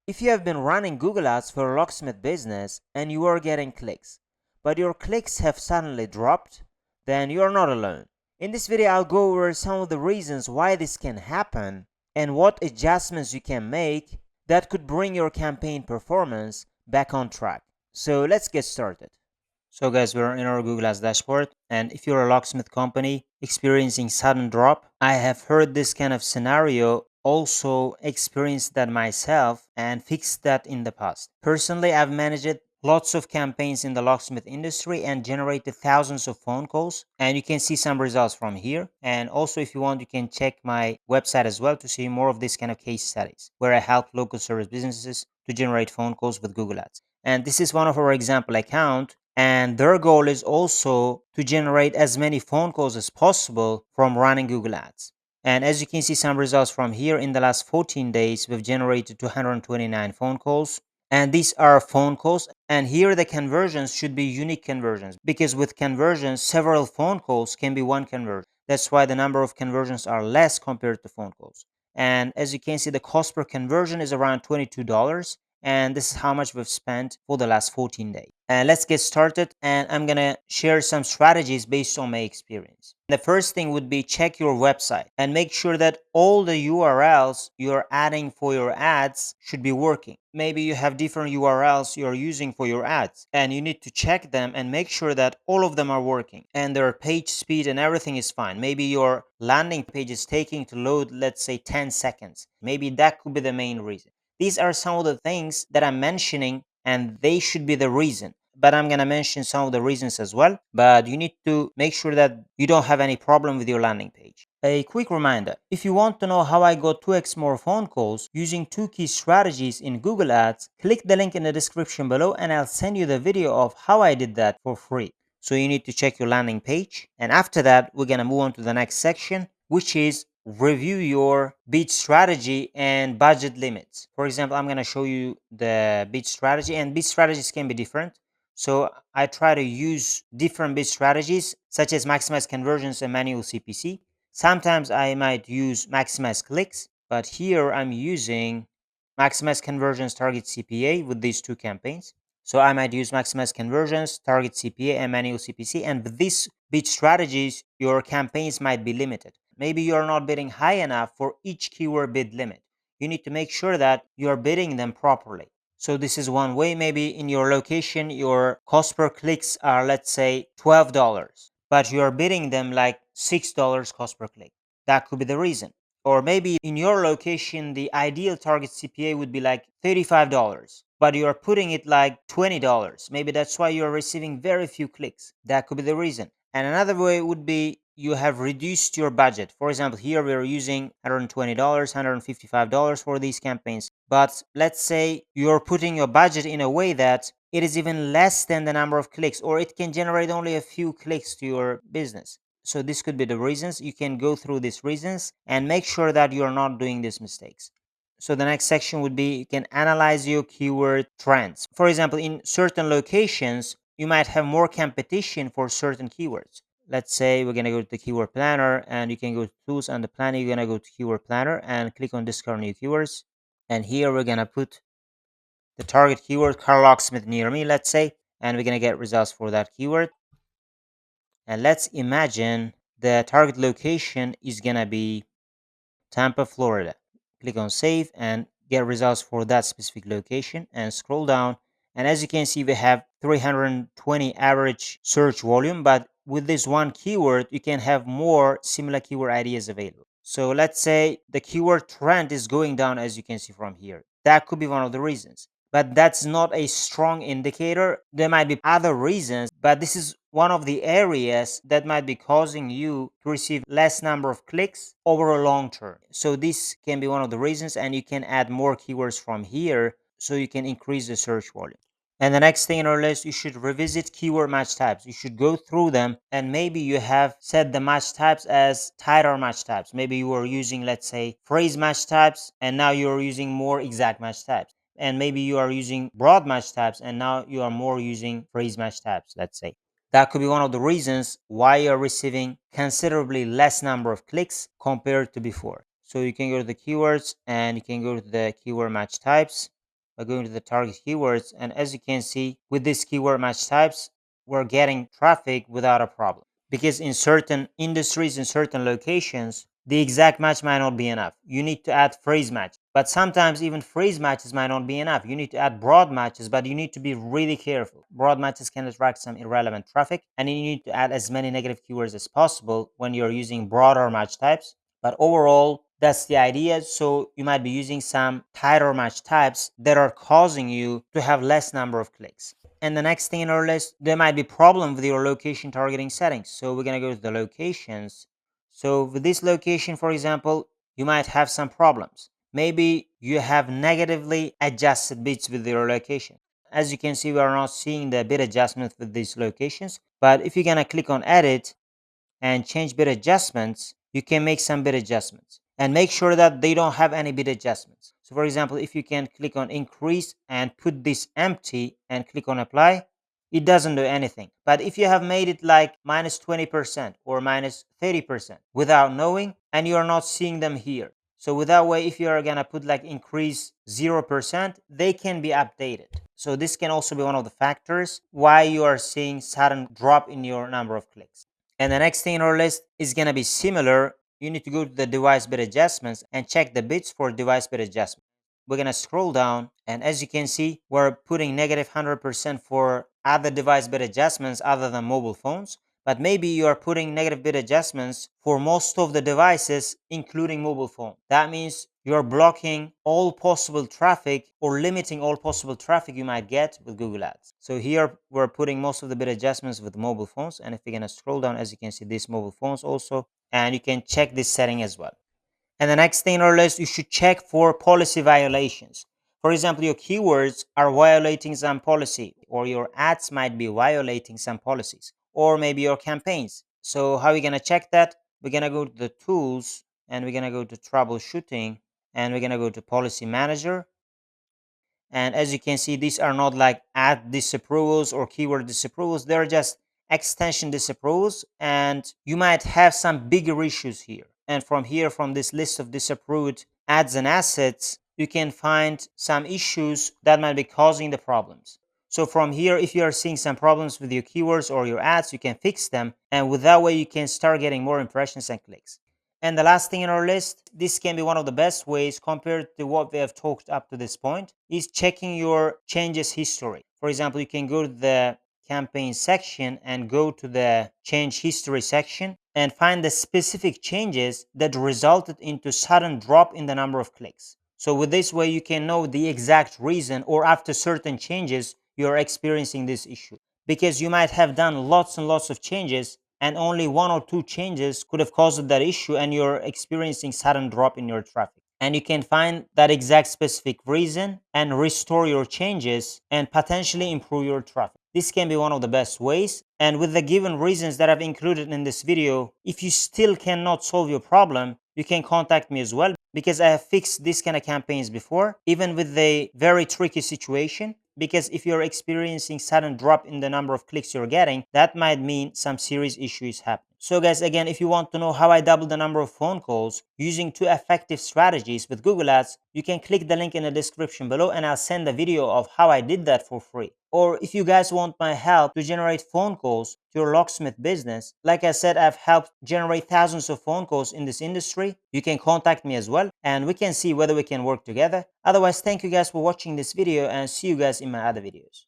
If you have been running Google Ads for a locksmith business and you are getting clicks, but your clicks have suddenly dropped, then you are not alone. In this video, I'll go over some of the reasons why this can happen and what adjustments you can make that could bring your campaign performance back on track. So let's get started. So guys, we're in our Google Ads dashboard, and if you're a locksmith company experiencing sudden drop, I have heard this kind of scenario, also experienced that myself and fixed that in the past. Personally, I've managed lots of campaigns in the locksmith industry and generated thousands of phone calls, and you can see some results from here. And also, if you want, you can check my website as well to see more of this kind of case studies where I help local service businesses to generate phone calls with Google Ads. And this is one of our example account, and their goal is also to generate as many phone calls as possible from running Google Ads. And as you can see some results from here, in the last 14 days we've generated 229 phone calls, and these are phone calls. And here the conversions should be unique conversions, because with conversions several phone calls can be one conversion. That's why the number of conversions are less compared to phone calls. And as you can see, the cost per conversion is around $22, and this is how much we've spent for the last 14 days. And let's get started, and I'm gonna share some strategies based on my experience. The first thing would be check your website and make sure that all the URLs you're adding for your ads should be working. Maybe you have different URLs you're using for your ads, and you need to check them and make sure that all of them are working and their page speed and everything is fine. Maybe your landing page is taking to load, let's say 10 seconds. Maybe that could be the main reason. These are some of the things that I'm mentioning, and they should be the reason. But I'm going to mention some of the reasons as well. But you need to make sure that you don't have any problem with your landing page. A quick reminder, if you want to know how I got 2x more phone calls using 2 key strategies in Google Ads, click the link in the description below and I'll send you the video of how I did that for free. So you need to check your landing page. And after that, we're going to move on to the next section, which is review your bid strategy and budget limits. For example, I'm going to show you the bid strategy, and bid strategies can be different. So I try to use different bid strategies such as maximize conversions and manual CPC. Sometimes I might use maximize clicks, but here I'm using maximize conversions, target CPA with these two campaigns. So I might use maximize conversions, target CPA, and manual CPC. And with these bid strategies, your campaigns might be limited. Maybe you're not bidding high enough for each keyword bid limit. You need to make sure that you're bidding them properly. So this is one way. Maybe in your location, your cost per clicks are, let's say, $12, but you're bidding them like $6 cost per click. That could be the reason. Or maybe in your location, the ideal target CPA would be like $35, but you're putting it like $20. Maybe that's why you're receiving very few clicks. That could be the reason. And another way would be you have reduced your budget. For example, here we're using $120, $155 for these campaigns. But let's say you're putting your budget in a way that it is even less than the number of clicks, or it can generate only a few clicks to your business. So this could be the reasons. You can go through these reasons and make sure that you're not doing these mistakes. So the next section would be you can analyze your keyword trends. For example, in certain locations, you might have more competition for certain keywords. Let's say we're going to go to the keyword planner, and you can go to tools, and the planner, you're going to go to keyword planner and click on discover new keywords. And here we're going to put the target keyword car locksmith near me, let's say, and we're going to get results for that keyword. And let's imagine the target location is going to be Tampa, Florida. Click on save and get results for that specific location and scroll down. And as you can see, we have 320 average search volume, but with this one keyword, you can have more similar keyword ideas available. So let's say the keyword trend is going down, as you can see from here. That could be one of the reasons, but that's not a strong indicator. There might be other reasons, but this is one of the areas that might be causing you to receive less number of clicks over a long term. So this can be one of the reasons, and you can add more keywords from here so you can increase the search volume. And the next thing on our list, you should revisit keyword match types. You should go through them, and maybe you have set the match types as tighter match types. Maybe you were using, let's say, phrase match types, and now you're using more exact match types. And maybe you are using broad match types, and now you are more using phrase match types, let's say. That could be one of the reasons why you're receiving considerably less number of clicks compared to before. So you can go to the keywords and you can go to the keyword match types. by going to the target keywords. And as you can see, with this keyword match types, we're getting traffic without a problem. Because in certain industries, in certain locations, the exact match might not be enough. You need to add phrase match. But sometimes even phrase matches might not be enough. You need to add broad matches, but you need to be really careful. Broad matches can attract some irrelevant traffic, and you need to add as many negative keywords as possible when you're using broader match types. But overall, that's the idea. So you might be using some tighter match types that are causing you to have less number of clicks. And the next thing in our list, there might be problem with your location targeting settings. So we're going to go to the locations. So with this location, for example, you might have some problems. Maybe you have negatively adjusted bits with your location. As you can see, we are not seeing the bit adjustment with these locations. But if you're going to click on edit and change bit adjustments, you can make some bit adjustments and make sure that they don't have any bit adjustments. So for example, if you can click on increase and put this empty and click on apply, it doesn't do anything. But if you have made it like minus 20% or minus 30% without knowing, and you are not seeing them here, so with that way, if you are gonna put like increase 0%, they can be updated. So this can also be one of the factors why you are seeing sudden drop in your number of clicks. And the next thing in our list is going to be similar. You need to go to the device bit adjustments and check the bits for device bit adjustment. We're going to scroll down, and as you can see, we're putting negative 100% for other device bit adjustments other than mobile phones. But maybe you are putting negative bit adjustments for most of the devices, including mobile phone. That means you're blocking all possible traffic or limiting all possible traffic you might get with Google Ads. So here we're putting most of the bit adjustments with mobile phones. And if you're going to scroll down, as you can see, these mobile phones also, and you can check this setting as well. And the next thing on our list, you should check for policy violations. For example, your keywords are violating some policy, or your ads might be violating some policies, or maybe your campaigns. So how are we going to check that? We're going to go to the tools, and we're going to go to troubleshooting, and we're going to go to policy manager. And as you can see, these are not like ad disapprovals or keyword disapprovals. They're just extension disapprovals, and you might have some bigger issues here. And from here, from this list of disapproved ads and assets, you can find some issues that might be causing the problems. So from here, if you are seeing some problems with your keywords or your ads, you can fix them. And with that way, you can start getting more impressions and clicks. And the last thing in our list, this can be one of the best ways compared to what we have talked up to this point, is checking your changes history. For example, you can go to the campaign section and go to the change history section and find the specific changes that resulted into sudden drop in the number of clicks. So with this way, you can know the exact reason, or after certain changes, you're experiencing this issue. Because you might have done lots and lots of changes, and only one or two changes could have caused that issue, and you're experiencing sudden drop in your traffic. And you can find that exact specific reason and restore your changes and potentially improve your traffic. This can be one of the best ways. And with the given reasons that I've included in this video, if you still cannot solve your problem, you can contact me as well, because I have fixed this kind of campaigns before, even with a very tricky situation. Because if you're experiencing sudden drop in the number of clicks you're getting, that might mean some serious issues happen. So guys, again, if you want to know how I double the number of phone calls using 2 effective strategies with Google Ads, you can click the link in the description below, and I'll send a video of how I did that for free. Or if you guys want my help to generate phone calls to your locksmith business, like I said, I've helped generate thousands of phone calls in this industry. You can contact me as well, and we can see whether we can work together. Otherwise, thank you guys for watching this video, and see you guys in my other videos.